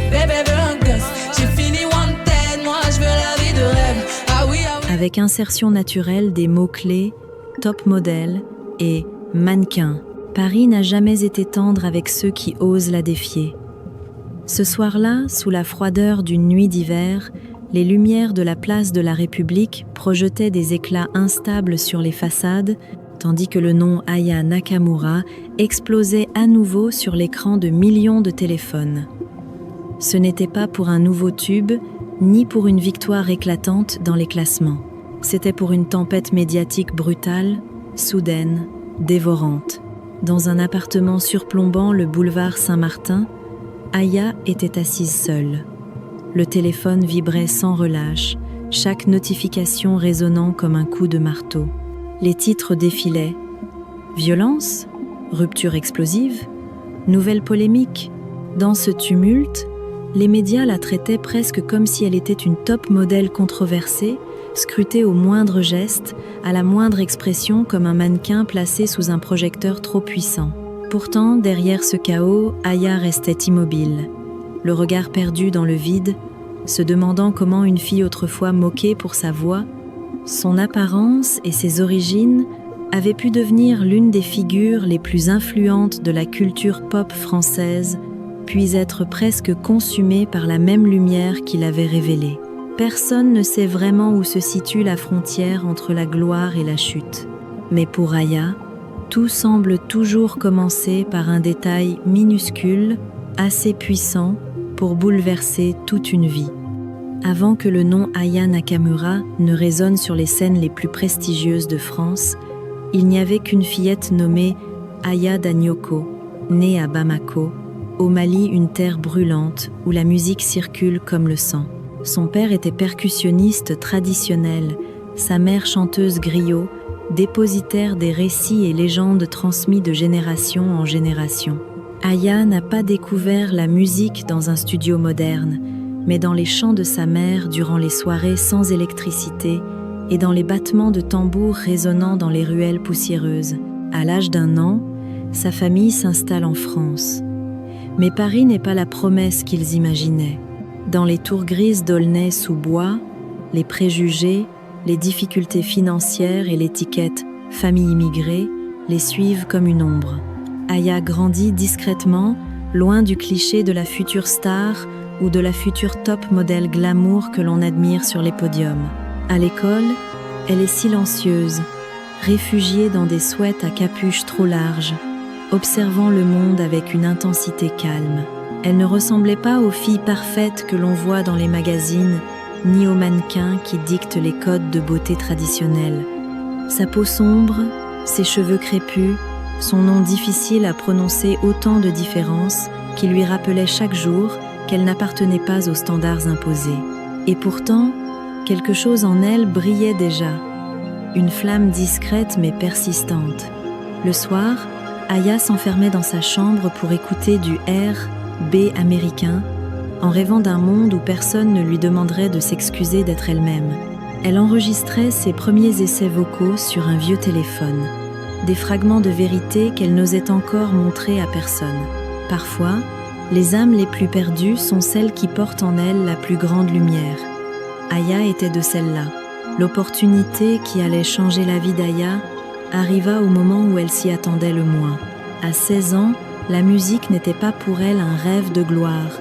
Bébé veut un gosse, j'ai fini wanted, moi je veux la vie de rêve. Ah oui, ah oui. Avec insertion naturelle des mots-clés top modèle et mannequin, Paris n'a jamais été tendre avec ceux qui osent la défier. Ce soir-là, sous la froideur d'une nuit d'hiver, les lumières de la place de la République projetaient des éclats instables sur les façades, tandis que le nom Aya Nakamura explosait à nouveau sur l'écran de millions de téléphones. Ce n'était pas pour un nouveau tube, ni pour une victoire éclatante dans les classements. C'était pour une tempête médiatique brutale, soudaine, dévorante. Dans un appartement surplombant le boulevard Saint-Martin, Aya était assise seule. Le téléphone vibrait sans relâche, chaque notification résonnant comme un coup de marteau. Les titres défilaient. Violence ? Rupture explosive ? Nouvelle polémique ? Dans ce tumulte, les médias la traitaient presque comme si elle était une top modèle controversée, scrutée au moindre geste, à la moindre expression comme un mannequin placé sous un projecteur trop puissant. Pourtant, derrière ce chaos, Aya restait immobile, le regard perdu dans le vide, se demandant comment une fille autrefois moquée pour sa voix, son apparence et ses origines avaient pu devenir l'une des figures les plus influentes de la culture pop française, puis être presque consumée par la même lumière qui l'avait révélée. Personne ne sait vraiment où se situe la frontière entre la gloire et la chute. Mais pour Aya, tout semble toujours commencer par un détail minuscule, assez puissant pour bouleverser toute une vie. Avant que le nom Aya Nakamura ne résonne sur les scènes les plus prestigieuses de France, il n'y avait qu'une fillette nommée Aya Danyoko, née à Bamako, au Mali, une terre brûlante où la musique circule comme le sang. Son père était percussionniste traditionnel, sa mère chanteuse griot, dépositaire des récits et légendes transmis de génération en génération. Aya n'a pas découvert la musique dans un studio moderne, mais dans les chants de sa mère durant les soirées sans électricité et dans les battements de tambours résonnant dans les ruelles poussiéreuses. À l'âge d'1 an, sa famille s'installe en France. Mais Paris n'est pas la promesse qu'ils imaginaient. Dans les tours grises d'Aulnay-sous-Bois, les préjugés, les difficultés financières et l'étiquette « famille immigrée » les suivent comme une ombre. Aya grandit discrètement, loin du cliché de la future star ou de la future top modèle glamour que l'on admire sur les podiums. À l'école, elle est silencieuse, réfugiée dans des sweats à capuche trop larges, observant le monde avec une intensité calme. Elle ne ressemblait pas aux filles parfaites que l'on voit dans les magazines, ni aux mannequins qui dictent les codes de beauté traditionnels. Sa peau sombre, ses cheveux crépus, son nom difficile à prononcer autant de différences qui lui rappelaient chaque jour qu'elle n'appartenait pas aux standards imposés. Et pourtant, quelque chose en elle brillait déjà, une flamme discrète mais persistante. Le soir, Aya s'enfermait dans sa chambre pour écouter du R&B américain, en rêvant d'un monde où personne ne lui demanderait de s'excuser d'être elle-même. Elle enregistrait ses premiers essais vocaux sur un vieux téléphone, des fragments de vérité qu'elle n'osait encore montrer à personne. Parfois, les âmes les plus perdues sont celles qui portent en elles la plus grande lumière. Aya était de celle-là. L'opportunité qui allait changer la vie d'Aya arriva au moment où elle s'y attendait le moins. À 16 ans, la musique n'était pas pour elle un rêve de gloire,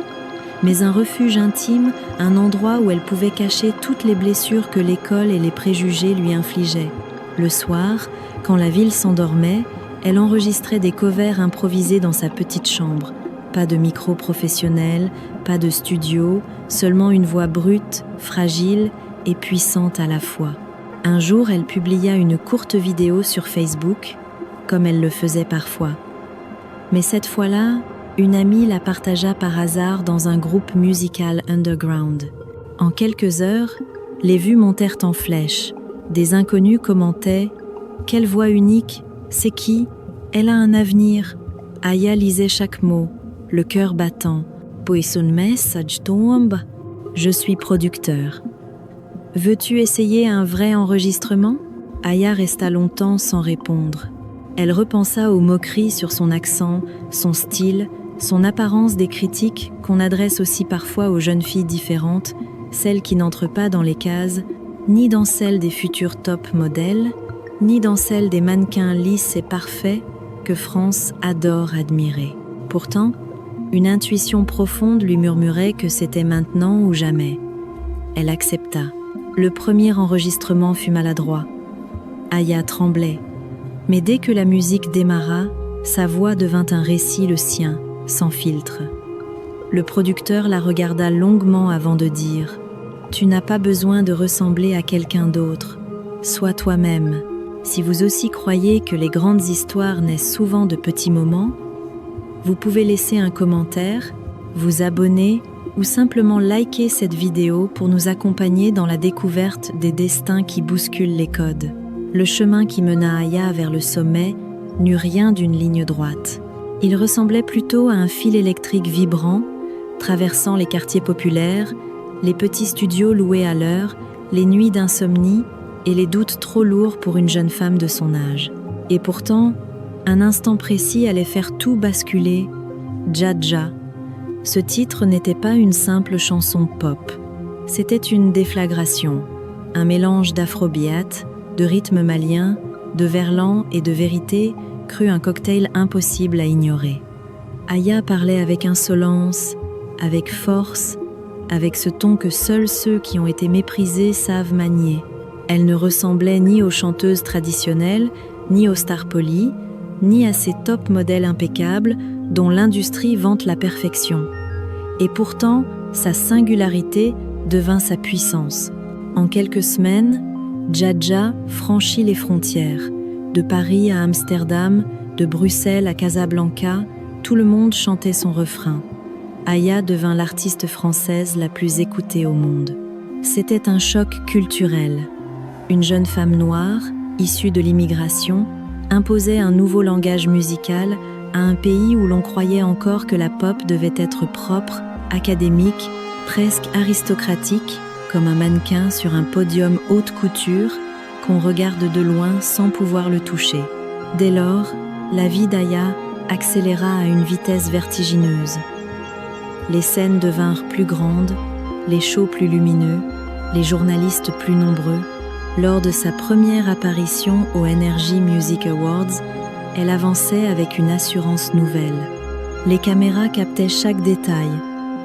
mais un refuge intime, un endroit où elle pouvait cacher toutes les blessures que l'école et les préjugés lui infligeaient. Le soir, quand la ville s'endormait, elle enregistrait des covers improvisés dans sa petite chambre. Pas de micro professionnel, pas de studio, seulement une voix brute, fragile et puissante à la fois. Un jour, elle publia une courte vidéo sur Facebook, comme elle le faisait parfois. Mais cette fois-là, une amie la partagea par hasard dans un groupe musical underground. En quelques heures, les vues montèrent en flèche. Des inconnus commentaient « Quelle voix unique, c'est qui ? Elle a un avenir !» Aya lisait chaque mot, le cœur battant. « Poisson message tombe. Je suis producteur. » « Veux-tu essayer un vrai enregistrement ?» Aya resta longtemps sans répondre. Elle repensa aux moqueries sur son accent, son style, Son apparence des critiques qu'on adresse aussi parfois aux jeunes filles différentes, celles qui n'entrent pas dans les cases, ni dans celles des futurs top modèles, ni dans celles des mannequins lisses et parfaits que France adore admirer. Pourtant, une intuition profonde lui murmurait que c'était maintenant ou jamais. Elle accepta. Le premier enregistrement fut maladroit. Aya tremblait. Mais dès que la musique démarra, sa voix devint un récit le sien, sans filtre. Le producteur la regarda longuement avant de dire « Tu n'as pas besoin de ressembler à quelqu'un d'autre. Sois toi-même. Si vous aussi croyez que les grandes histoires naissent souvent de petits moments, vous pouvez laisser un commentaire, vous abonner ou simplement liker cette vidéo pour nous accompagner dans la découverte des destins qui bousculent les codes. » Le chemin qui mena Aya vers le sommet n'eut rien d'une ligne droite. Il ressemblait plutôt à un fil électrique vibrant, traversant les quartiers populaires, les petits studios loués à l'heure, les nuits d'insomnie et les doutes trop lourds pour une jeune femme de son âge. Et pourtant, un instant précis allait faire tout basculer. Dja Dja. Ce titre n'était pas une simple chanson pop. C'était une déflagration, un mélange d'afrobeat, de rythme malien, de verlan et de vérité crut un cocktail impossible à ignorer. Aya parlait avec insolence, avec force, avec ce ton que seuls ceux qui ont été méprisés savent manier. Elle ne ressemblait ni aux chanteuses traditionnelles, ni aux stars polies, ni à ces top modèles impeccables dont l'industrie vante la perfection. Et pourtant, sa singularité devint sa puissance. En quelques semaines, Dja Dja franchit les frontières. De Paris à Amsterdam, de Bruxelles à Casablanca, tout le monde chantait son refrain. Aya devint l'artiste française la plus écoutée au monde. C'était un choc culturel. Une jeune femme noire, issue de l'immigration, imposait un nouveau langage musical à un pays où l'on croyait encore que la pop devait être propre, académique, presque aristocratique, comme un mannequin sur un podium haute couture qu'on regarde de loin sans pouvoir le toucher. Dès lors, la vie d'Aya accéléra à une vitesse vertigineuse. Les scènes devinrent plus grandes, les shows plus lumineux, les journalistes plus nombreux. Lors de sa première apparition aux Energy Music Awards, elle avançait avec une assurance nouvelle. Les caméras captaient chaque détail,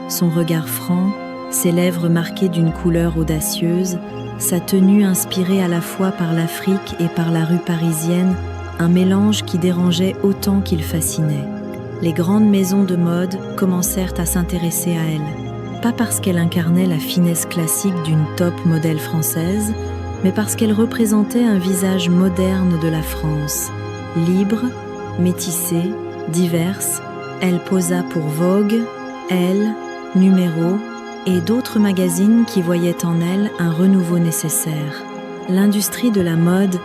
son regard franc, ses lèvres marquées d'une couleur audacieuse, sa tenue inspirée à la fois par l'Afrique et par la rue parisienne, un mélange qui dérangeait autant qu'il fascinait. Les grandes maisons de mode commencèrent à s'intéresser à elle. Pas parce qu'elle incarnait la finesse classique d'une top modèle française, mais parce qu'elle représentait un visage moderne de la France. Libre, métissée, diverse, elle posa pour Vogue, Elle, Numéro et d'autres magazines qui voyaient en elle un renouveau nécessaire. L'industrie de la mode,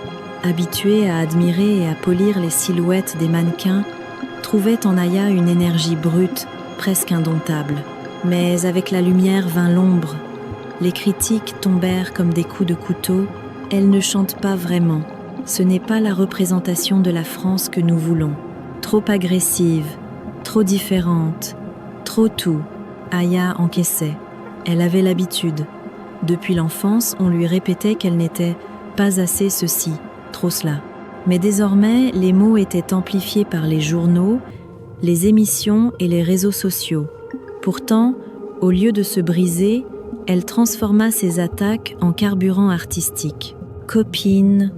habituée à admirer et à polir les silhouettes des mannequins, trouvait en Aya une énergie brute, presque indomptable. Mais avec la lumière vint l'ombre. Les critiques tombèrent comme des coups de couteau. Elle ne chante pas vraiment. Ce n'est pas la représentation de la France que nous voulons. Trop agressive, trop différente, trop tout. Aya encaissait. Elle avait l'habitude. Depuis l'enfance, on lui répétait qu'elle n'était pas assez ceci, trop cela. Mais désormais, les mots étaient amplifiés par les journaux, les émissions et les réseaux sociaux. Pourtant, au lieu de se briser, elle transforma ses attaques en carburant artistique. Copine,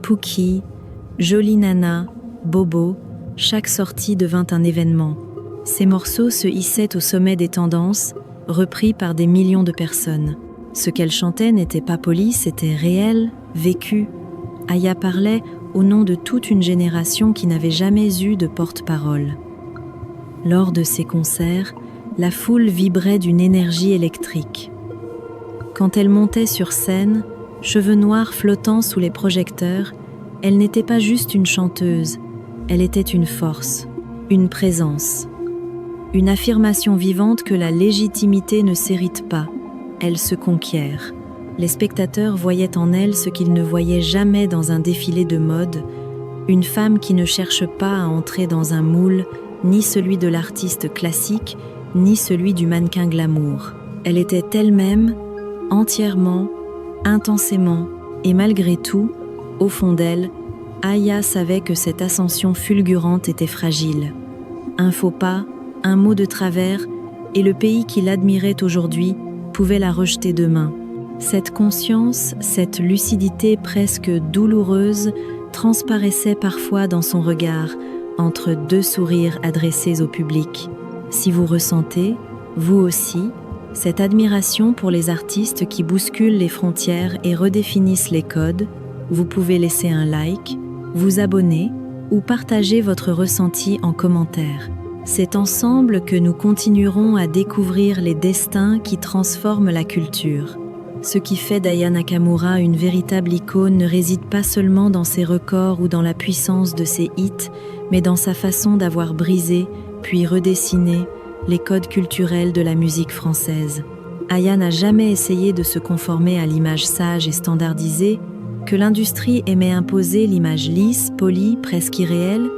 Pookie, jolie nana, bobo, chaque sortie devint un événement. Ces morceaux se hissaient au sommet des tendances, repris par des millions de personnes. Ce qu'elle chantait n'était pas poli, c'était réel, vécu. Aya parlait au nom de toute une génération qui n'avait jamais eu de porte-parole. Lors de ces concerts, la foule vibrait d'une énergie électrique. Quand elle montait sur scène, cheveux noirs flottant sous les projecteurs, elle n'était pas juste une chanteuse, elle était une force, une présence, une affirmation vivante que la légitimité ne s'hérite pas, elle se conquiert. Les spectateurs voyaient en elle ce qu'ils ne voyaient jamais dans un défilé de mode, une femme qui ne cherche pas à entrer dans un moule, ni celui de l'artiste classique, ni celui du mannequin glamour. Elle était elle-même, entièrement, intensément, et malgré tout, au fond d'elle, Aya savait que cette ascension fulgurante était fragile. Un faux pas, un mot de travers, et le pays qui l'admirait aujourd'hui pouvait la rejeter demain. Cette conscience, cette lucidité presque douloureuse transparaissait parfois dans son regard, entre deux sourires adressés au public. Si vous ressentez, vous aussi, cette admiration pour les artistes qui bousculent les frontières et redéfinissent les codes, vous pouvez laisser un like, vous abonner ou partager votre ressenti en commentaire. C'est ensemble que nous continuerons à découvrir les destins qui transforment la culture. Ce qui fait d'Aya Nakamura une véritable icône ne réside pas seulement dans ses records ou dans la puissance de ses hits, mais dans sa façon d'avoir brisé, puis redessiné, les codes culturels de la musique française. Aya n'a jamais essayé de se conformer à l'image sage et standardisée que l'industrie aimait imposer, l'image lisse, polie, presque irréelle,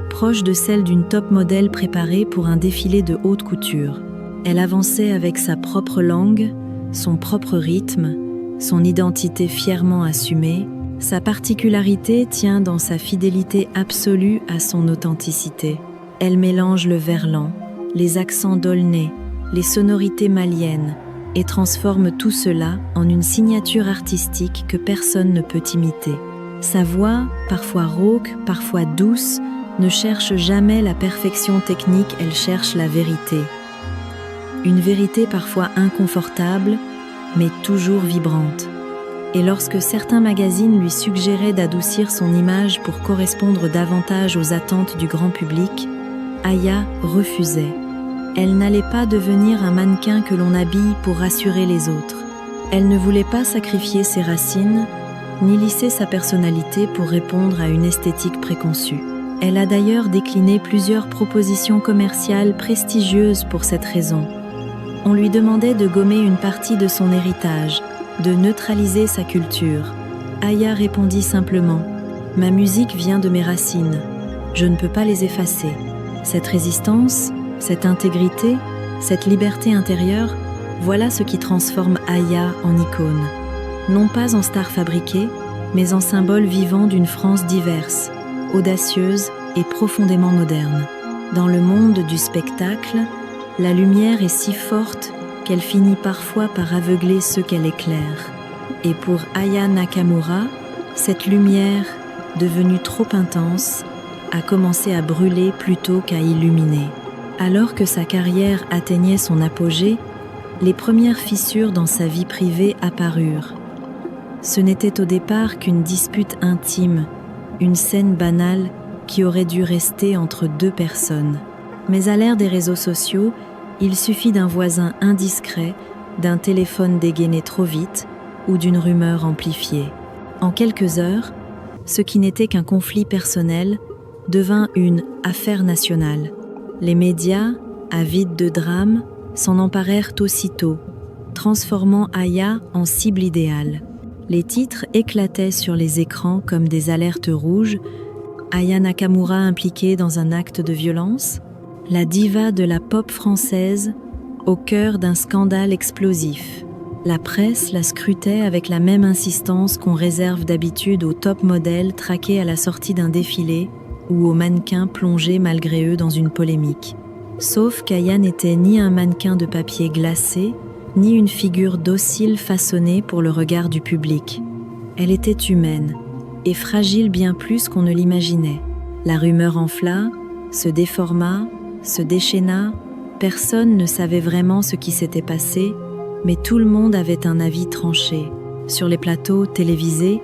proche de celle d'une top modèle préparée pour un défilé de haute couture. Elle avançait avec sa propre langue, son propre rythme, son identité fièrement assumée. Sa particularité tient dans sa fidélité absolue à son authenticité. Elle mélange le verlan, les accents d'aulnay, les sonorités maliennes, et transforme tout cela en une signature artistique que personne ne peut imiter. Sa voix, parfois rauque, parfois douce, ne cherche jamais la perfection technique, elle cherche la vérité. Une vérité parfois inconfortable, mais toujours vibrante. Et lorsque certains magazines lui suggéraient d'adoucir son image pour correspondre davantage aux attentes du grand public, Aya refusait. Elle n'allait pas devenir un mannequin que l'on habille pour rassurer les autres. Elle ne voulait pas sacrifier ses racines, ni lisser sa personnalité pour répondre à une esthétique préconçue. Elle a d'ailleurs décliné plusieurs propositions commerciales prestigieuses pour cette raison. On lui demandait de gommer une partie de son héritage, de neutraliser sa culture. Aya répondit simplement « Ma musique vient de mes racines, je ne peux pas les effacer. » Cette résistance, cette intégrité, cette liberté intérieure, voilà ce qui transforme Aya en icône. Non pas en star fabriquée, mais en symbole vivant d'une France diverse, audacieuse et profondément moderne. Dans le monde du spectacle, la lumière est si forte qu'elle finit parfois par aveugler ceux qu'elle éclaire. Et pour Aya Nakamura, cette lumière, devenue trop intense, a commencé à brûler plutôt qu'à illuminer. Alors que sa carrière atteignait son apogée, les premières fissures dans sa vie privée apparurent. Ce n'était au départ qu'une dispute intime, une scène banale qui aurait dû rester entre deux personnes. Mais à l'ère des réseaux sociaux, il suffit d'un voisin indiscret, d'un téléphone dégainé trop vite ou d'une rumeur amplifiée. En quelques heures, ce qui n'était qu'un conflit personnel devint une affaire nationale. Les médias, avides de drame, s'en emparèrent aussitôt, transformant Aya en cible idéale. Les titres éclataient sur les écrans comme des alertes rouges. Aya Nakamura impliquée dans un acte de violence, la diva de la pop française au cœur d'un scandale explosif. La presse la scrutait avec la même insistance qu'on réserve d'habitude aux top modèles traqués à la sortie d'un défilé ou aux mannequins plongés malgré eux dans une polémique. Sauf qu'Aya n'était ni un mannequin de papier glacé, ni une figure docile façonnée pour le regard du public. Elle était humaine, et fragile bien plus qu'on ne l'imaginait. La rumeur enfla, se déforma, se déchaîna, personne ne savait vraiment ce qui s'était passé, mais tout le monde avait un avis tranché. Sur les plateaux télévisés,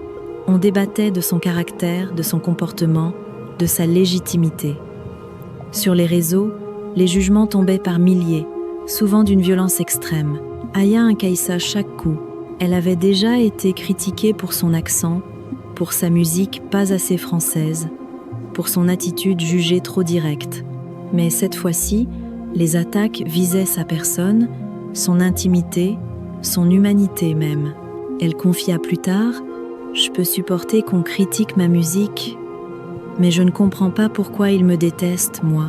on débattait de son caractère, de son comportement, de sa légitimité. Sur les réseaux, les jugements tombaient par milliers, souvent d'une violence extrême. Aya encaissa chaque coup. Elle avait déjà été critiquée pour son accent, pour sa musique pas assez française, pour son attitude jugée trop directe. Mais cette fois-ci, les attaques visaient sa personne, son intimité, son humanité même. Elle confia plus tard « Je peux supporter qu'on critique ma musique, mais je ne comprends pas pourquoi ils me détestent, moi.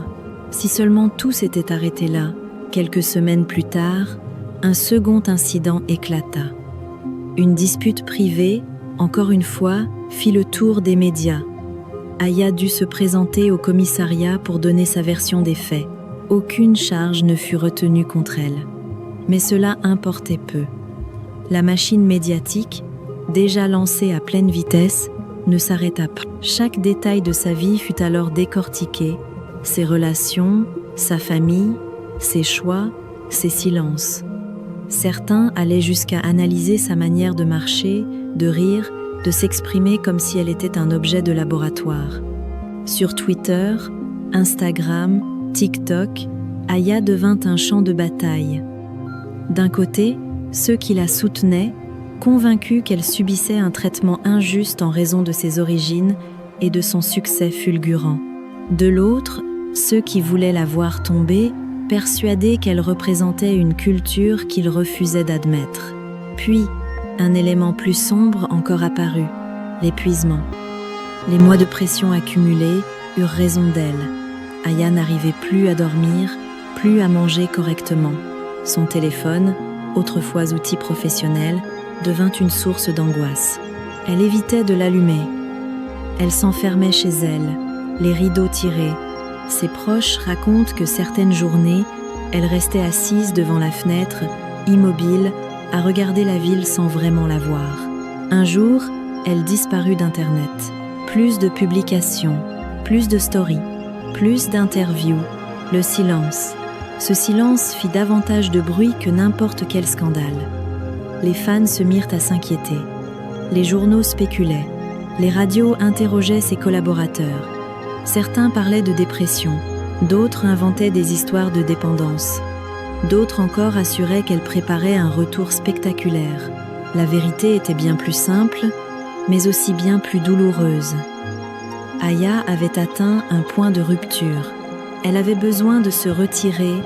Si seulement tout s'était arrêté là, quelques semaines plus tard, un second incident éclata. Une dispute privée, encore une fois, fit le tour des médias. Aya dut se présenter au commissariat pour donner sa version des faits. Aucune charge ne fut retenue contre elle. Mais cela importait peu. La machine médiatique, déjà lancée à pleine vitesse, ne s'arrêta pas. Chaque détail de sa vie fut alors décortiqué, ses relations, sa famille, ses choix, ses silences. Certains allaient jusqu'à analyser sa manière de marcher, de rire, de s'exprimer comme si elle était un objet de laboratoire. Sur Twitter, Instagram, TikTok, Aya devint un champ de bataille. D'un côté, ceux qui la soutenaient, convaincus qu'elle subissait un traitement injuste en raison de ses origines et de son succès fulgurant. De l'autre, ceux qui voulaient la voir tomber, persuadés qu'elle représentait une culture qu'ils refusaient d'admettre. Puis, un élément plus sombre encore apparut, l'épuisement. Les mois de pression accumulés eurent raison d'elle. Aya n'arrivait plus à dormir, plus à manger correctement. Son téléphone, autrefois outil professionnel, devint une source d'angoisse. Elle évitait de l'allumer. Elle s'enfermait chez elle, les rideaux tirés. Ses proches racontent que certaines journées, elle restait assise devant la fenêtre, immobile, à regarder la ville sans vraiment la voir. Un jour, elle disparut d'Internet. Plus de publications, plus de stories, plus d'interviews, le silence. Ce silence fit davantage de bruit que n'importe quel scandale. Les fans se mirent à s'inquiéter. Les journaux spéculaient. Les radios interrogeaient ses collaborateurs. Certains parlaient de dépression, d'autres inventaient des histoires de dépendance. D'autres encore assuraient qu'elle préparait un retour spectaculaire. La vérité était bien plus simple, mais aussi bien plus douloureuse. Aya avait atteint un point de rupture. Elle avait besoin de se retirer,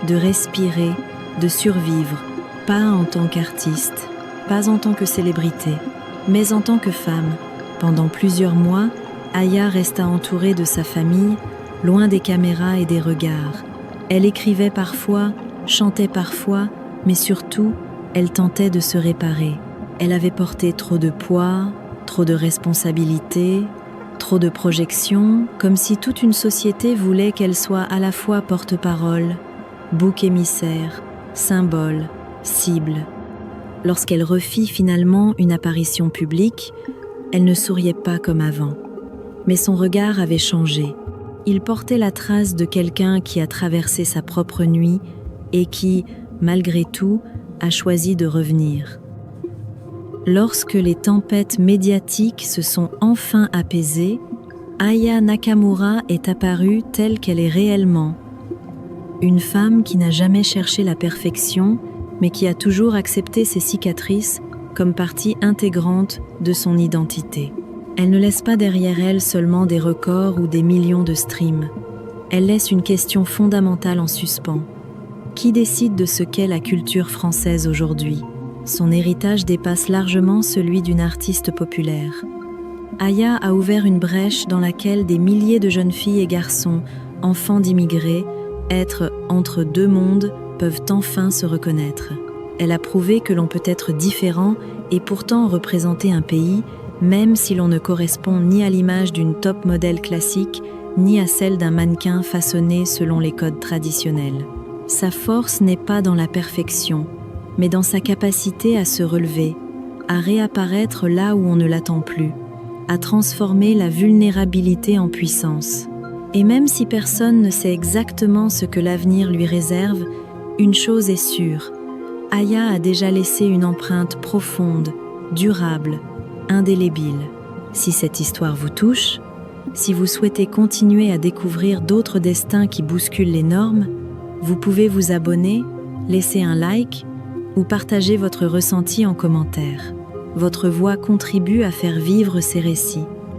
de respirer, de survivre, pas en tant qu'artiste, pas en tant que célébrité, mais en tant que femme. Pendant plusieurs mois, Aya resta entourée de sa famille, loin des caméras et des regards. Elle écrivait parfois, chantait parfois, mais surtout, elle tentait de se réparer. Elle avait porté trop de poids, trop de responsabilités, trop de projections, comme si toute une société voulait qu'elle soit à la fois porte-parole, bouc émissaire, symbole, cible. Lorsqu'elle refit finalement une apparition publique, elle ne souriait pas comme avant. Mais son regard avait changé. Il portait la trace de quelqu'un qui a traversé sa propre nuit et qui, malgré tout, a choisi de revenir. Lorsque les tempêtes médiatiques se sont enfin apaisées, Aya Nakamura est apparue telle qu'elle est réellement. Une femme qui n'a jamais cherché la perfection, mais qui a toujours accepté ses cicatrices comme partie intégrante de son identité. Elle ne laisse pas derrière elle seulement des records ou des millions de streams. Elle laisse une question fondamentale en suspens. Qui décide de ce qu'est la culture française aujourd'hui ? Son héritage dépasse largement celui d'une artiste populaire. Aya a ouvert une brèche dans laquelle des milliers de jeunes filles et garçons, enfants d'immigrés, êtres entre deux mondes, peuvent enfin se reconnaître. Elle a prouvé que l'on peut être différent et pourtant représenter un pays, même si l'on ne correspond ni à l'image d'une top modèle classique, ni à celle d'un mannequin façonné selon les codes traditionnels. Sa force n'est pas dans la perfection, mais dans sa capacité à se relever, à réapparaître là où on ne l'attend plus, à transformer la vulnérabilité en puissance. Et même si personne ne sait exactement ce que l'avenir lui réserve, une chose est sûre, Aya a déjà laissé une empreinte profonde, durable, indélébile. Si cette histoire vous touche, si vous souhaitez continuer à découvrir d'autres destins qui bousculent les normes, vous pouvez vous abonner, laisser un like ou partager votre ressenti en commentaire. Votre voix contribue à faire vivre ces récits.